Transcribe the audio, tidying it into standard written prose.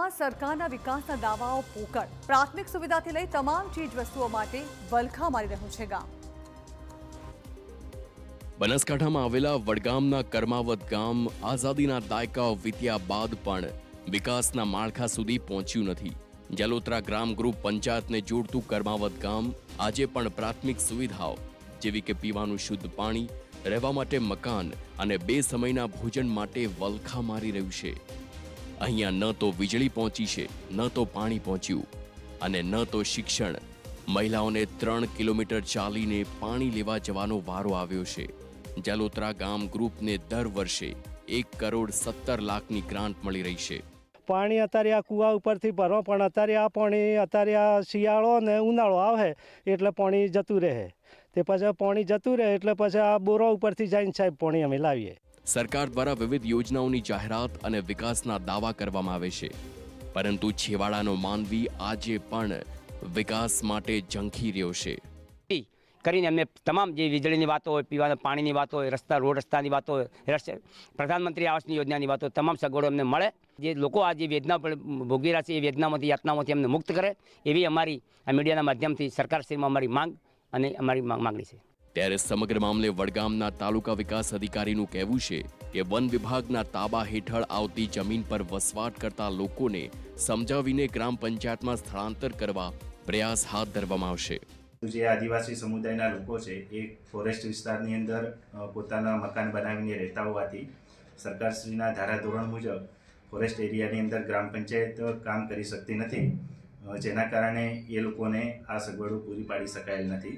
બનાસકાંઠામાં સરકારના વિકાસના દાવાઓ પોકળ, પ્રાથમિક સુવિધાથી લઈ તમામ ચીજવસ્તુઓ માટે વલખા મારી રહ્યું છે ગામ। બનાસકાંઠામાં આવેલા વડગામના કર્માવત ગામ આઝાદીના દાયકાઓ વીત્યા બાદ પણ વિકાસના માળખા સુધી પહોંચ્યું નથી। જલોત્રા ગ્રામ ગ્રુપ પંચાયતને જોડતું કર્માવત ગામ આજે પણ પ્રાથમિક સુવિધાઓ જેવી કે પીવાનું શુદ્ધ પાણી, રહેવા માટે મકાન અને 2 સમયના ભોજન માટે વલખા મારી રહ્યું છે। અહીંયા ન તો વીજળી પહોંચી છે, ન તો પાણી પહોંચ્યું અને ન તો શિક્ષણ। મહિલાઓને 3 કિલોમીટર ચાલીને પાણી લેવા જવાનો વારો આવ્યો છે। જલોત્રા ગામ ગ્રુપને દર વર્ષે 1,17 લાખની ગ્રાન્ટ મળી રહી છે। પાણી અત્યારે આ કૂવા ઉપરથી ભરો, પણ અત્યારે આ શિયાળો ને ઉનાળો આવે એટલે પાણી જતું રહે। તે પછી પાણી જતું રહે એટલે પછી આ બોરો ઉપરથી જઈને સાહેબ પાણી અમે લાવીએ। સરકાર દ્વારા વિવિધ યોજનાઓની જાહેરાત અને વિકાસના દાવા કરવામાં આવે છે, પરંતુ છેવાડાનો માનવી આજે પણ વિકાસ માટે ઝંખી રહ્યો છે। કરીને અમને તમામ જે વીજળીની વાતો હોય, પીવાના પાણીની વાતો હોય, રોડ રસ્તાની વાતો હોય, પ્રધાનમંત્રી આવાસની યોજનાની વાતો, તમામ સગવડો અમને મળે। જે લોકો આ જે વેદના ભોગવી રહ્યા છે એ વેદનામાંથી, યાતનામાંથી અમને મુક્ત કરે, એવી અમારી આ મીડિયાના માધ્યમથી સરકારશ્રીમાં અમારી માંગ અને અમારી માંગણી છે। ત્યારે સમગ્ર મામલે વડગામના તાલુકા વિકાસ અધિકારીનું કહેવું છે કે વન વિભાગના તાબા હેઠળ આવતી જમીન પર વસવાટ કરતા લોકોને સમજાવીને ગ્રામ પંચાયતમાં સ્થળાંતર કરવા પ્રયાસ હાથ ધરવામાં આવશે। જે આદિવાસી સમુદાયના લોકો છે એ ફોરેસ્ટ વિસ્તારની અંદર પોતાના મકાન બનાવીને રહેતા હોવાથી સરકારશ્રીના ધારાધોરણ મુજબ ફોરેસ્ટ એરિયાની અંદર ગ્રામ પંચાયત કામ કરી શકતી નથી, જેના કારણે એ લોકોને આ સગવડો પૂરી પાડી શકાયેલ નથી।